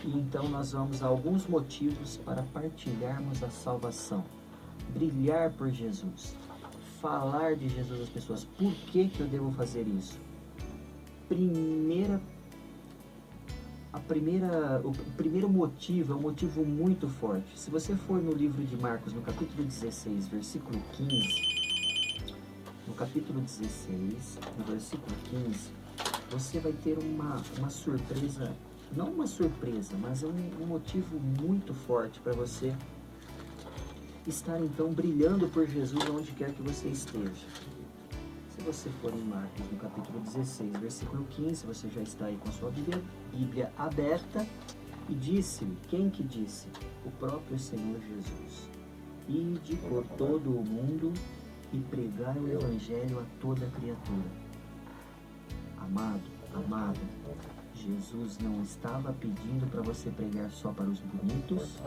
E então nós vamos a alguns motivos para partilharmos a salvação. Brilhar por Jesus. Falar de Jesus às pessoas. Por que eu devo fazer isso? O primeiro motivo é um motivo muito forte. Se você for no livro de Marcos, no capítulo 16, versículo 15, no capítulo 16, no versículo 15, você vai ter uma surpresa, não uma surpresa, mas um motivo muito forte para você estar então brilhando por Jesus onde quer que você esteja. Se você for em Marcos, no capítulo 16, versículo 15, você já está aí com a sua Bíblia aberta. E disse-lhe, quem que disse? O próprio Senhor Jesus. Ide por todo o mundo e pregai o Evangelho a toda criatura. Amado, Jesus não estava pedindo para você pregar só para os bonitos.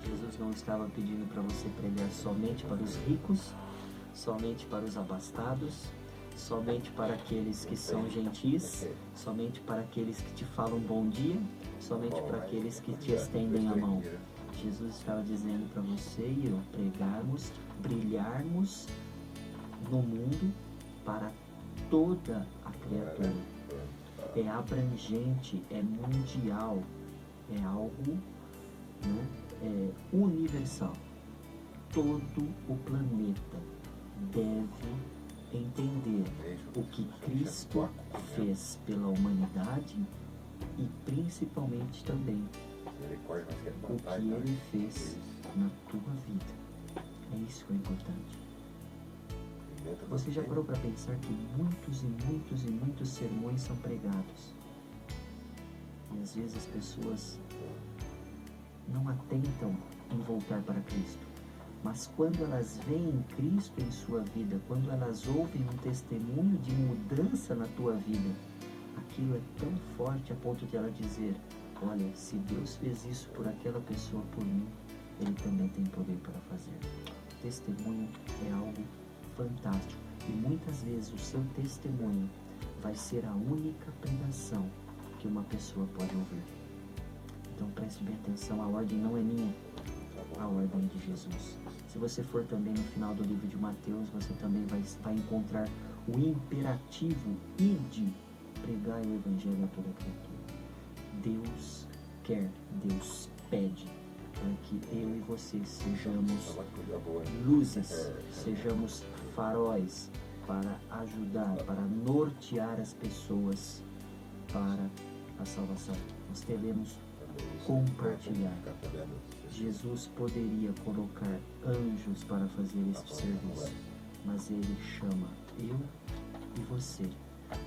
Jesus não estava pedindo para você pregar somente para os ricos, somente para os abastados, somente para aqueles que são gentis, somente para aqueles que te falam bom dia, somente para aqueles que te estendem a mão. Jesus estava dizendo para você e eu pregarmos, brilharmos no mundo para toda a criatura. É abrangente, é mundial, é algo, né, universal. Todo o planeta deve entender o que Cristo fez pela humanidade e principalmente também o que Ele fez na tua vida. É isso que é importante. Você já parou para pensar que muitos sermões são pregados e às vezes as pessoas não atentam em voltar para Cristo? Mas quando elas veem Cristo em sua vida, quando elas ouvem um testemunho de mudança na tua vida, aquilo é tão forte a ponto de ela dizer, olha, se Deus fez isso por aquela pessoa, por mim, Ele também tem poder para fazer. O testemunho é algo fantástico e muitas vezes o seu testemunho vai ser a única pregação que uma pessoa pode ouvir. Então preste bem atenção, a ordem não é minha, a ordem de Jesus. Se você for também no final do livro de Mateus, você também vai encontrar o imperativo ide, pregai o Evangelho a toda criatura. Deus quer, Deus pede para que eu e você sejamos luzes, sejamos faróis para ajudar, para nortear as pessoas para a salvação. Nós devemos compartilhar. Jesus poderia colocar anjos para fazer este serviço, mas Ele chama eu e você,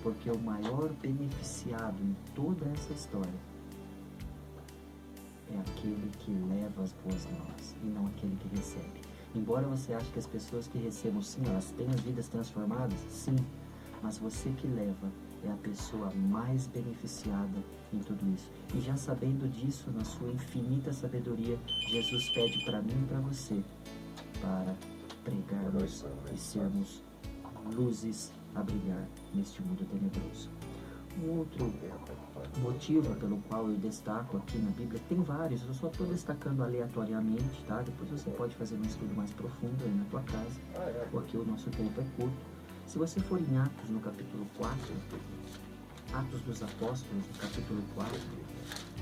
porque o maior beneficiado em toda essa história é aquele que leva as boas novas e não aquele que recebe. Embora você ache que as pessoas que recebem, sim, elas têm as vidas transformadas, sim, mas você que leva é a pessoa mais beneficiada em tudo isso. E já sabendo disso, na sua infinita sabedoria, Jesus pede para mim e para você, para pregarmos e sermos luzes a brilhar neste mundo tenebroso. Um outro motivo pelo qual eu destaco aqui na Bíblia, tem vários, eu só estou destacando aleatoriamente, tá? Depois você pode fazer um estudo mais profundo aí na tua casa, porque o nosso tempo é curto. Se você for em Atos, no capítulo 4, Atos dos Apóstolos, no capítulo 4,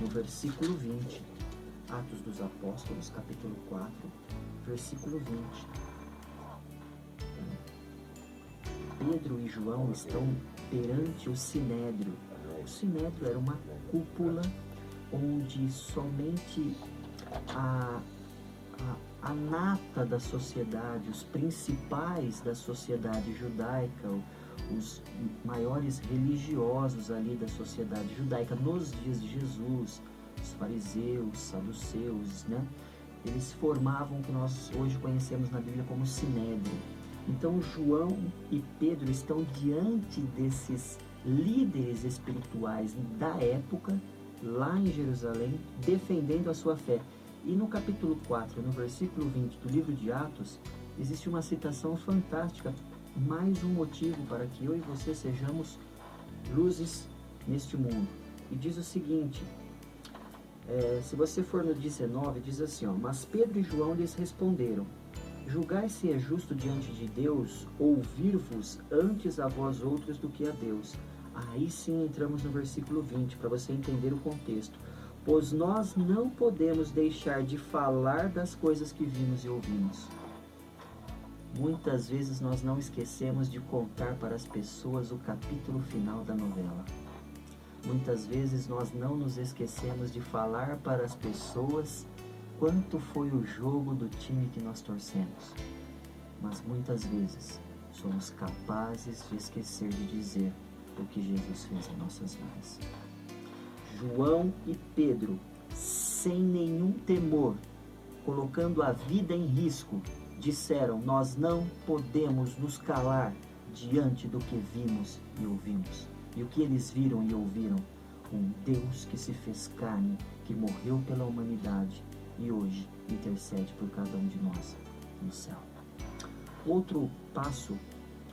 no versículo 20, Atos dos Apóstolos, capítulo 4, versículo 20. Pedro e João estão perante o Sinédrio. O Sinédrio era uma cúpula onde somente a nata da sociedade, os principais da sociedade judaica, os maiores religiosos ali da sociedade judaica nos dias de Jesus, os fariseus, saduceus, né? Eles formavam o que nós hoje conhecemos na Bíblia como Sinédrio. Então João e Pedro estão diante desses líderes espirituais da época, lá em Jerusalém, defendendo a sua fé. E no capítulo 4, no versículo 20 do livro de Atos, existe uma citação fantástica, mais um motivo para que eu e você sejamos luzes neste mundo. E diz o seguinte, Se você for no 19, diz assim, ó, mas Pedro e João lhes responderam, julgai se é justo diante de Deus ouvir-vos antes a vós outros do que a Deus. Aí sim entramos no versículo 20, para você entender o contexto. Pois nós não podemos deixar de falar das coisas que vimos e ouvimos. Muitas vezes nós não esquecemos de contar para as pessoas o capítulo final da novela. Muitas vezes nós não nos esquecemos de falar para as pessoas quanto foi o jogo do time que nós torcemos. Mas muitas vezes somos capazes de esquecer de dizer o que Jesus fez em nossas vidas. João e Pedro, sem nenhum temor, colocando a vida em risco, disseram, nós não podemos nos calar diante do que vimos e ouvimos. E o que eles viram e ouviram? Um Deus que se fez carne, que morreu pela humanidade e hoje intercede por cada um de nós no céu. Outro passo,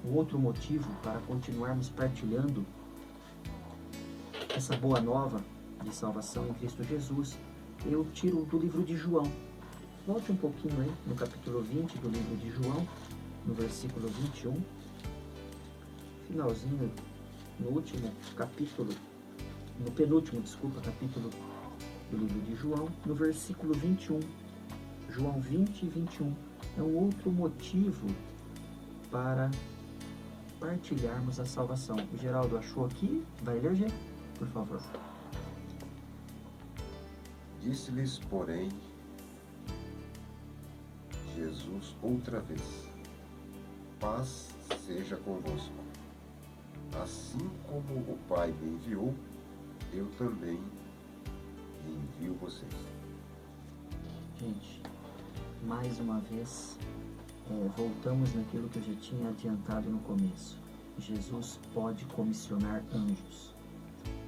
outro motivo para continuarmos partilhando essa boa nova de salvação em Cristo Jesus, eu tiro do livro de João. Volte um pouquinho aí no capítulo 20 do livro de João, no versículo 21, finalzinho, no último capítulo, no penúltimo, capítulo do livro de João, no versículo 21, João 20 e 21, é um outro motivo para partilharmos a salvação. O Geraldo achou aqui? Vai ler, Gê? Por favor. Disse-lhes, porém, Jesus outra vez, paz seja convosco. Assim como o Pai me enviou, eu também envio vocês. Gente, mais uma vez, voltamos naquilo que eu já tinha adiantado no começo. Jesus pode comissionar anjos.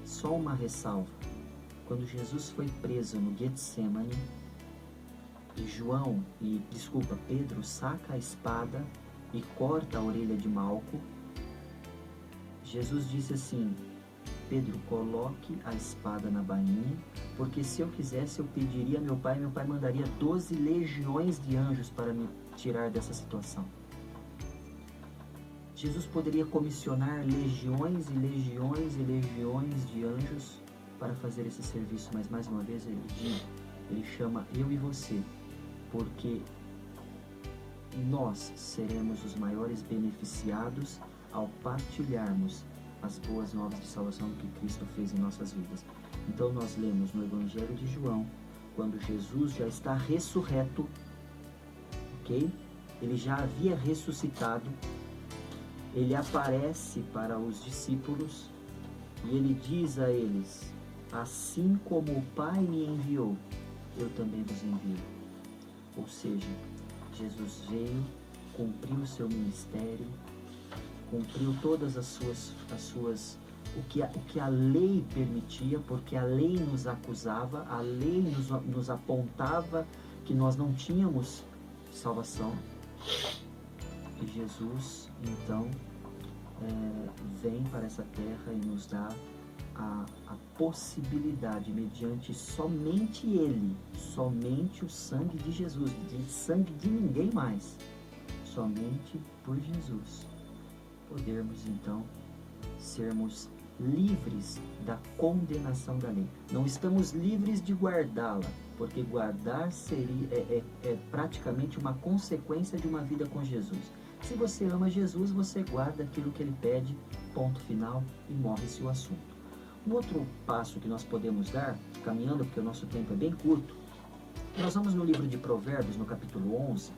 Só uma ressalva. Quando Jesus foi preso no Getsemane, Pedro saca a espada e corta a orelha de Malco, Jesus disse assim, Pedro, coloque a espada na bainha, porque se eu quisesse eu pediria a meu pai mandaria 12 legiões de anjos para me tirar dessa situação. Jesus poderia comissionar legiões e legiões e legiões de anjos para fazer esse serviço, mas mais uma vez ele chama eu e você, porque nós seremos os maiores beneficiados ao partilharmos as boas novas de salvação que Cristo fez em nossas vidas. Então nós lemos no Evangelho de João, quando Jesus já está ressurreto, ok? Ele já havia ressuscitado, ele aparece para os discípulos e ele diz a eles, assim como o Pai me enviou, eu também vos envio. Ou seja, Jesus veio, cumpriu o seu ministério, cumpriu todas as suas o que a lei permitia, porque a lei nos acusava, a lei nos apontava que nós não tínhamos salvação. E Jesus, então, vem para essa terra e nos dá a possibilidade, mediante somente Ele, somente o sangue de Jesus, de sangue de ninguém mais, somente por Jesus, podermos então sermos livres da condenação da lei. Não estamos livres de guardá-la, porque guardar é praticamente uma consequência de uma vida com Jesus. Se você ama Jesus, você guarda aquilo que Ele pede, ponto final, e morre-se o assunto. Um outro passo que nós podemos dar, caminhando, porque o nosso tempo é bem curto, nós vamos no livro de Provérbios, no capítulo 11,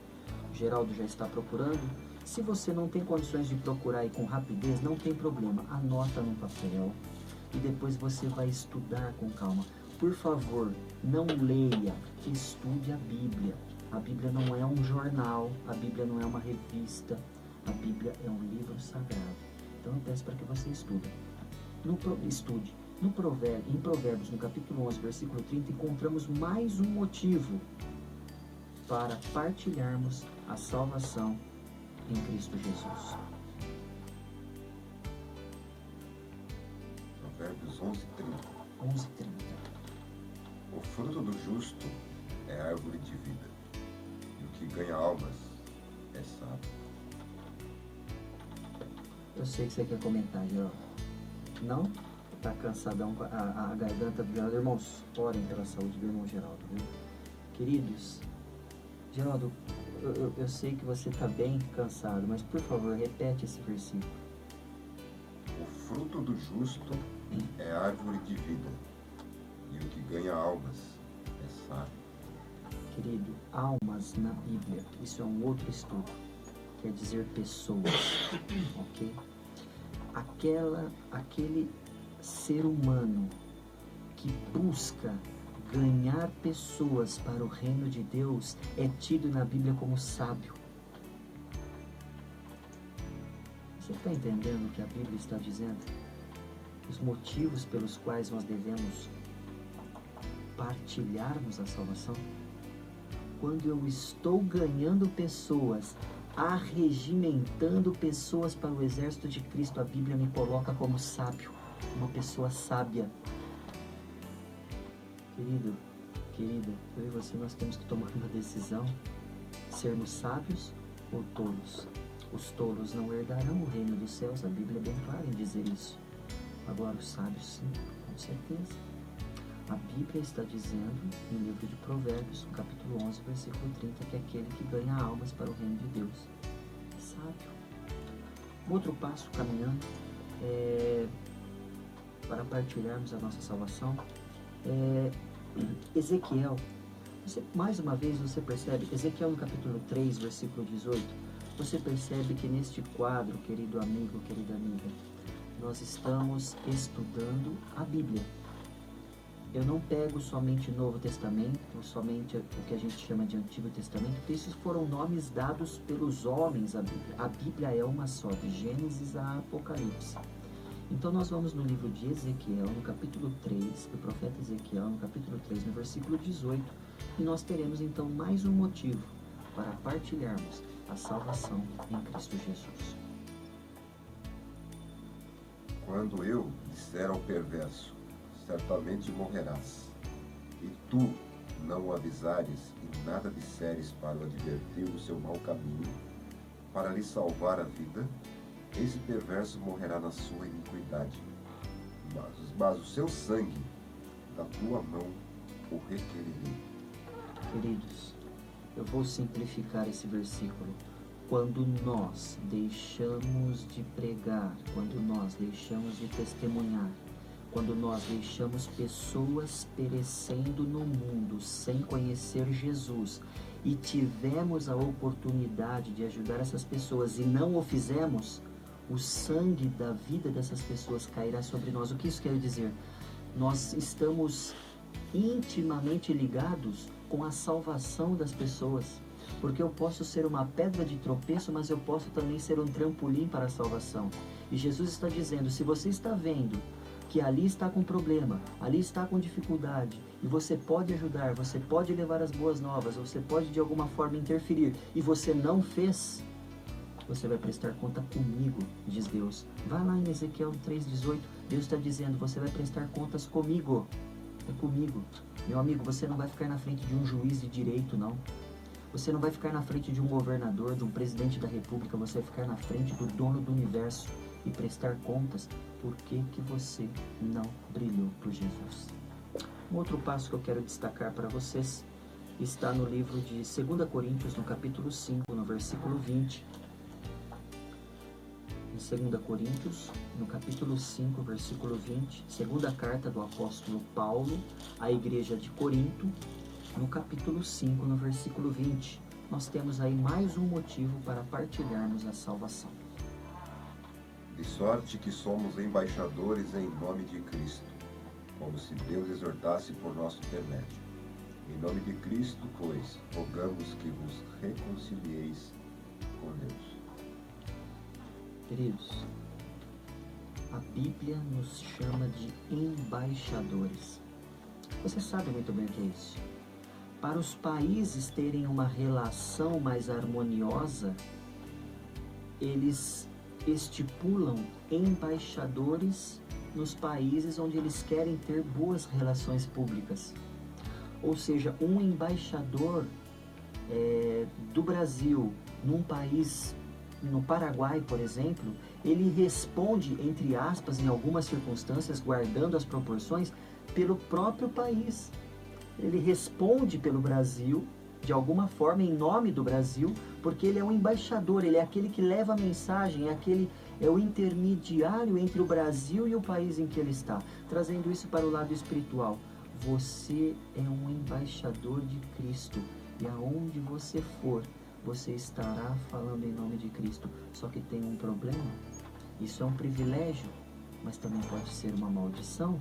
o Geraldo já está procurando. Se você não tem condições de procurar aí com rapidez, não tem problema, anota num papel e depois você vai estudar com calma. Por favor, não leia, estude a Bíblia. A Bíblia não é um jornal, a Bíblia não é uma revista, a Bíblia é um livro sagrado. Então eu peço para que você estude. Em Provérbios, no capítulo 11, versículo 30, encontramos mais um motivo para partilharmos a salvação em Cristo Jesus. Provérbios 11:30. 11:30. O fruto do justo é árvore de vida, e o que ganha almas é sábio. Eu sei que você quer comentar, Geraldo. Não? Tá cansadão com a garganta do Geraldo. Irmãos, orem pela saúde do irmão Geraldo, viu? Queridos, Geraldo, eu sei que você tá bem cansado, mas por favor, repete esse versículo. O fruto do justo é árvore de vida, e o que ganha almas é sábio. Querido, almas na Bíblia, isso é um outro estudo. Quer dizer pessoas, ok? Aquele ser humano que busca ganhar pessoas para o reino de Deus é tido na Bíblia como sábio. Você está entendendo o que a Bíblia está dizendo? Os motivos pelos quais nós devemos partilharmos a salvação? Quando eu estou ganhando pessoas, arregimentando pessoas para o exército de Cristo, a Bíblia me coloca como sábio, uma pessoa sábia. Querido, querida, eu e você, nós temos que tomar uma decisão: sermos sábios ou tolos. Os tolos não herdarão o reino dos céus, a Bíblia é bem clara em dizer isso. Agora os sábios sim, com certeza. A Bíblia está dizendo, no livro de Provérbios, no capítulo 11, versículo 30, que aquele que ganha almas para o reino de Deus é sábio. Outro passo caminhando para partilharmos a nossa salvação é Ezequiel. Mais uma vez você percebe, Ezequiel no capítulo 3, versículo 18, você percebe que neste quadro, querido amigo, querida amiga, nós estamos estudando a Bíblia. Eu não pego somente o Novo Testamento, somente o que a gente chama de Antigo Testamento, porque esses foram nomes dados pelos homens à Bíblia. A Bíblia é uma só, de Gênesis a Apocalipse. Então nós vamos no livro de Ezequiel, no capítulo 3, do profeta Ezequiel, no capítulo 3, no versículo 18, e nós teremos então mais um motivo para partilharmos a salvação em Cristo Jesus. Quando eu disser ao perverso, certamente morrerás, e tu não o avisares e nada disseres para o advertir do seu mau caminho, para lhe salvar a vida, esse perverso morrerá na sua iniquidade, mas o seu sangue da tua mão o requererei. Queridos, eu vou simplificar esse versículo. Quando nós deixamos de pregar, quando nós deixamos de testemunhar, quando nós deixamos pessoas perecendo no mundo sem conhecer Jesus e tivemos a oportunidade de ajudar essas pessoas e não o fizemos, o sangue da vida dessas pessoas cairá sobre nós. O que isso quer dizer? Nós estamos intimamente ligados com a salvação das pessoas, porque eu posso ser uma pedra de tropeço, mas eu posso também ser um trampolim para a salvação. E Jesus está dizendo, se você está vendo que ali está com problema, ali está com dificuldade, e você pode ajudar, você pode levar as boas novas, você pode de alguma forma interferir, e você não fez, você vai prestar conta comigo, diz Deus. Vai lá em Ezequiel 3,18, Deus está dizendo, você vai prestar contas comigo, é comigo. Meu amigo, você não vai ficar na frente de um juiz de direito, não. Você não vai ficar na frente de um governador, de um presidente da república, você vai ficar na frente do dono do universo e prestar contas por que você não brilhou por Jesus. Um outro passo que eu quero destacar para vocês está no livro de 2 Coríntios, no capítulo 5, no versículo 20. Em 2 Coríntios, no capítulo 5, versículo 20, segunda carta do apóstolo Paulo à igreja de Corinto, no capítulo 5, no versículo 20, nós temos aí mais um motivo para partilharmos a salvação. De sorte que somos embaixadores em nome de Cristo, como se Deus exortasse por nosso intermédio. Em nome de Cristo, pois, rogamos que vos reconcilieis com Deus. Queridos, a Bíblia nos chama de embaixadores. Você sabe muito bem o que é isso. Para os países terem uma relação mais harmoniosa, eles estipulam embaixadores nos países onde eles querem ter boas relações públicas. Ou seja, um embaixador do Brasil num país, no Paraguai, por exemplo, ele responde, entre aspas, em algumas circunstâncias, guardando as proporções, pelo próprio país. Ele responde pelo Brasil, de alguma forma, em nome do Brasil, porque ele é um embaixador, ele é aquele que leva a mensagem, é o intermediário entre o Brasil e o país em que ele está. Trazendo isso para o lado espiritual. Você é um embaixador de Cristo, e aonde você for, você estará falando em nome de Cristo. Só que tem um problema. Isso é um privilégio, mas também pode ser uma maldição.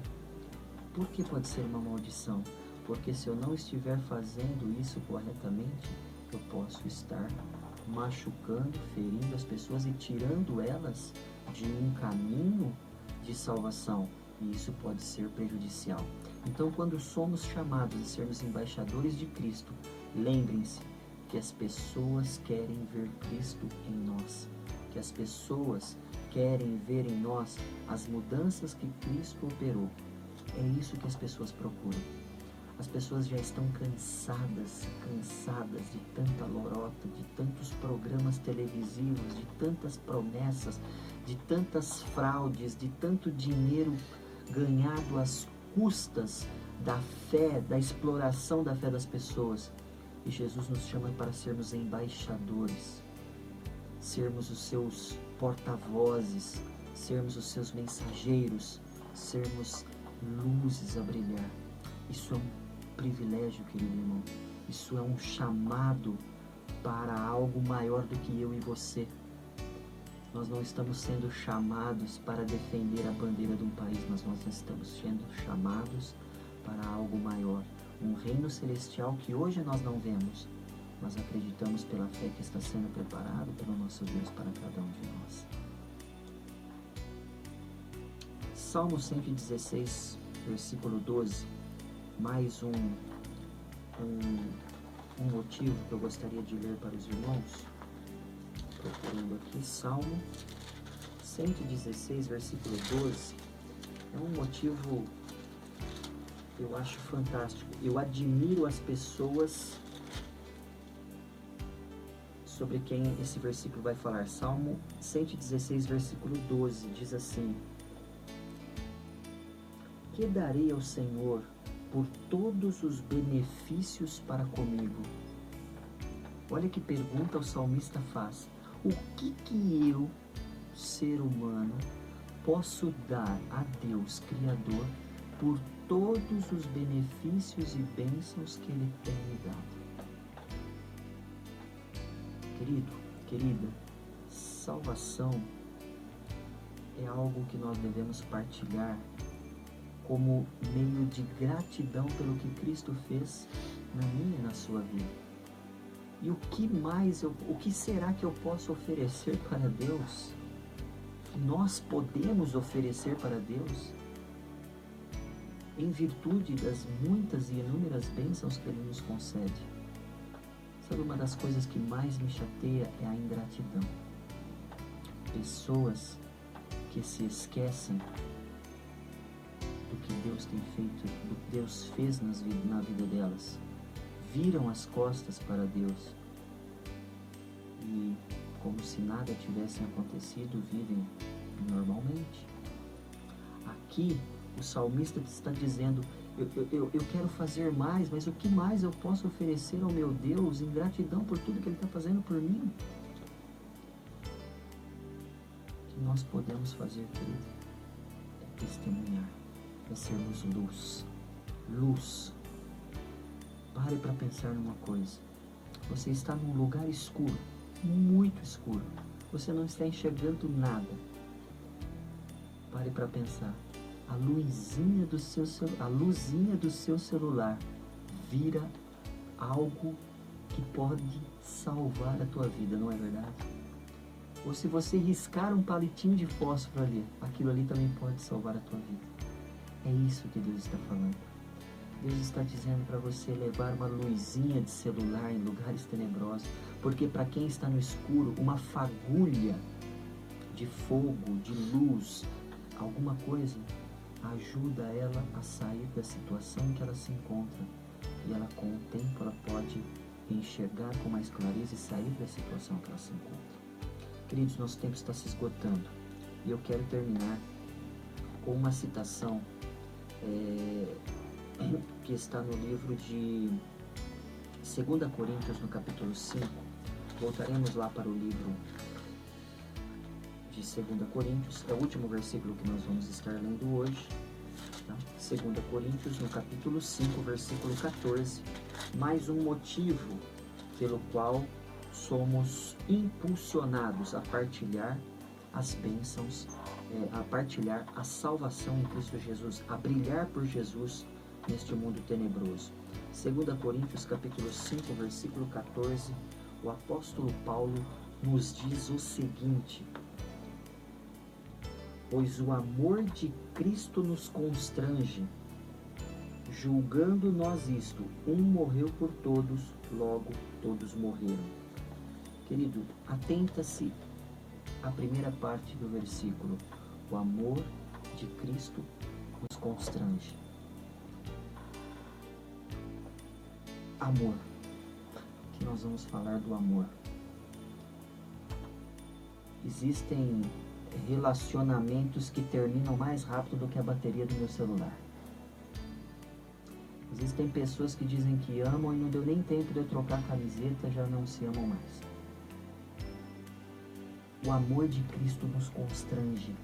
Por que pode ser uma maldição? Porque se eu não estiver fazendo isso corretamente, eu posso estar machucando, ferindo as pessoas e tirando elas de um caminho de salvação. E isso pode ser prejudicial. Então, quando somos chamados a sermos embaixadores de Cristo, lembrem-se que as pessoas querem ver Cristo em nós. Que as pessoas querem ver em nós as mudanças que Cristo operou. É isso que as pessoas procuram. As pessoas já estão cansadas de tanta lorota, de tantos programas televisivos, de tantas promessas, de tantas fraudes, de tanto dinheiro ganhado às custas da fé, da exploração da fé das pessoas. E Jesus nos chama para sermos embaixadores, sermos os seus porta-vozes, sermos os seus mensageiros, sermos luzes a brilhar. Isso é um privilégio, querido irmão. Isso é um chamado para algo maior do que eu e você. Nós não estamos sendo chamados para defender a bandeira de um país, mas nós estamos sendo chamados para algo maior. Um reino celestial que hoje nós não vemos, mas acreditamos pela fé que está sendo preparado pelo nosso Deus para cada um de nós. Salmo 116, versículo 12. Mais um motivo que eu gostaria de ler para os irmãos. Procurando aqui, Salmo 116, versículo 12. É um motivo que eu acho fantástico. Eu admiro as pessoas sobre quem esse versículo vai falar. Salmo 116, versículo 12, diz assim: Que darei ao Senhor por todos os benefícios para comigo? Olha que pergunta o salmista faz. O que eu, ser humano, posso dar a Deus, Criador, por todos os benefícios e bênçãos que Ele tem me dado? Querido, querida, salvação é algo que nós devemos partilhar como meio de gratidão pelo que Cristo fez na minha e na sua vida. E o que será que eu posso oferecer para Deus? Que nós podemos oferecer para Deus em virtude das muitas e inúmeras bênçãos que Ele nos concede. Sabe, uma das coisas que mais me chateia é a ingratidão. Pessoas que se esquecem do que Deus tem feito, do que Deus fez na vida delas, viram as costas para Deus e, como se nada tivesse acontecido, vivem normalmente. Aqui o salmista está dizendo: eu quero fazer mais, mas o que mais eu posso oferecer ao meu Deus em gratidão por tudo que Ele está fazendo por mim? O que nós podemos fazer, querido, é testemunhar, é sermos luz. Luz. Pare para pensar numa coisa. Você está num lugar escuro, muito escuro. Você não está enxergando nada. Pare para pensar. A luzinha do seu celular vira algo que pode salvar a tua vida, não é verdade? Ou se você riscar um palitinho de fósforo ali, aquilo ali também pode salvar a tua vida. É isso que Deus está falando. Deus está dizendo para você levar uma luzinha de celular em lugares tenebrosos, porque para quem está no escuro, uma fagulha de fogo, de luz, alguma coisa, ajuda ela a sair da situação em que ela se encontra. e ela com o tempo ela pode enxergar com mais clareza e sair da situação que ela se encontra. Queridos, nosso tempo está se esgotando e eu quero terminar com uma citação que está no livro de 2 Coríntios, no capítulo 5. Voltaremos lá para o livro de 2 Coríntios, é o último versículo que nós vamos estar lendo hoje. Tá? 2 Coríntios, no capítulo 5, versículo 14. Mais um motivo pelo qual somos impulsionados a partilhar as bênçãos, a partilhar a salvação em Cristo Jesus, a brilhar por Jesus neste mundo tenebroso. 2 Coríntios capítulo 5, versículo 14, o apóstolo Paulo nos diz o seguinte: pois o amor de Cristo nos constrange, julgando nós isto, um morreu por todos, logo todos morreram. Querido, atenta-se à primeira parte do versículo. O amor de Cristo nos constrange. Amor. Aqui nós vamos falar do amor. Existem relacionamentos que terminam mais rápido do que a bateria do meu celular. Existem pessoas que dizem que amam e não deu nem tempo de eu trocar a camiseta, já não se amam mais. O amor de Cristo nos constrange,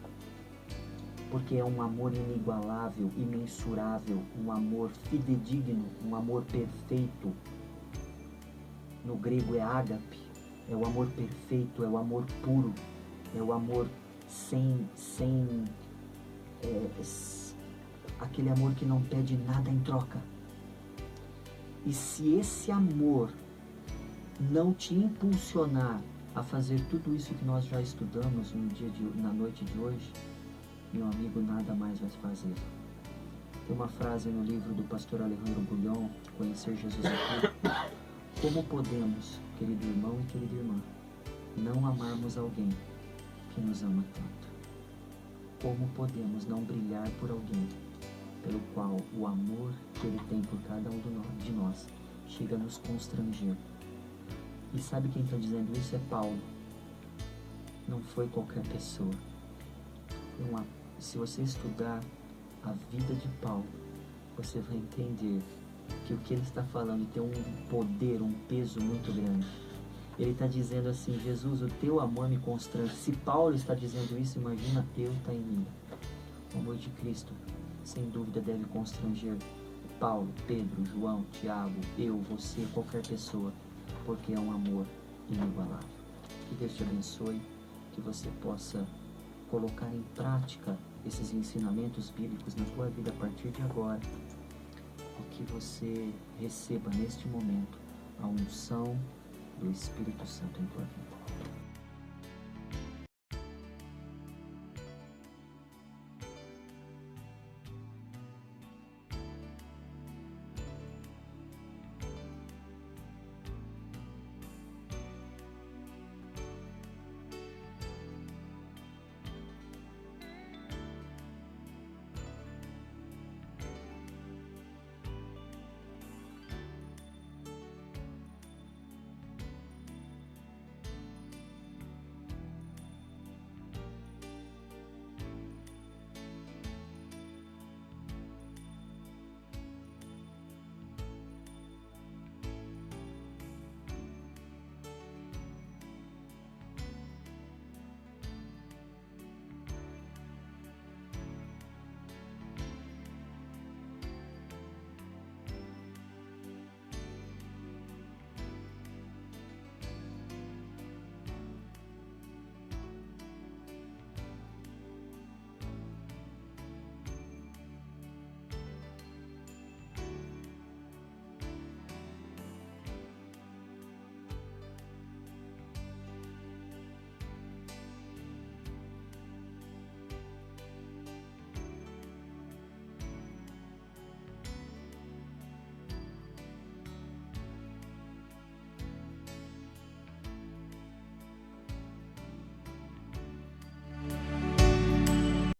porque é um amor inigualável, imensurável, um amor fidedigno, um amor perfeito. No grego é ágape, é o amor perfeito, é o amor puro, é o amor sem aquele amor que não pede nada em troca. E se esse amor não te impulsionar a fazer tudo isso que nós já estudamos na noite de hoje, meu amigo, nada mais vai fazer. Tem uma frase no livro do pastor Alejandro Bulhon, Conhecer Jesus é Tudo. Como podemos, querido irmão e querida irmã, não amarmos alguém que nos ama tanto? Como podemos não brilhar por alguém pelo qual o amor que ele tem por cada um de nós chega a nos constranger? E sabe quem está dizendo isso? É Paulo. Não foi qualquer pessoa. Se você estudar a vida de Paulo, você vai entender que o que ele está falando tem um poder, um peso muito grande. Ele está dizendo assim: Jesus, o teu amor me constrange. Se Paulo está dizendo isso, imagina eu estar em mim. O amor de Cristo, sem dúvida, deve constranger Paulo, Pedro, João, Tiago, eu, você, qualquer pessoa, porque é um amor inigualável. Que Deus te abençoe, que você possa colocar em prática esses ensinamentos bíblicos na tua vida a partir de agora, e que você receba neste momento a unção do Espírito Santo em tua vida.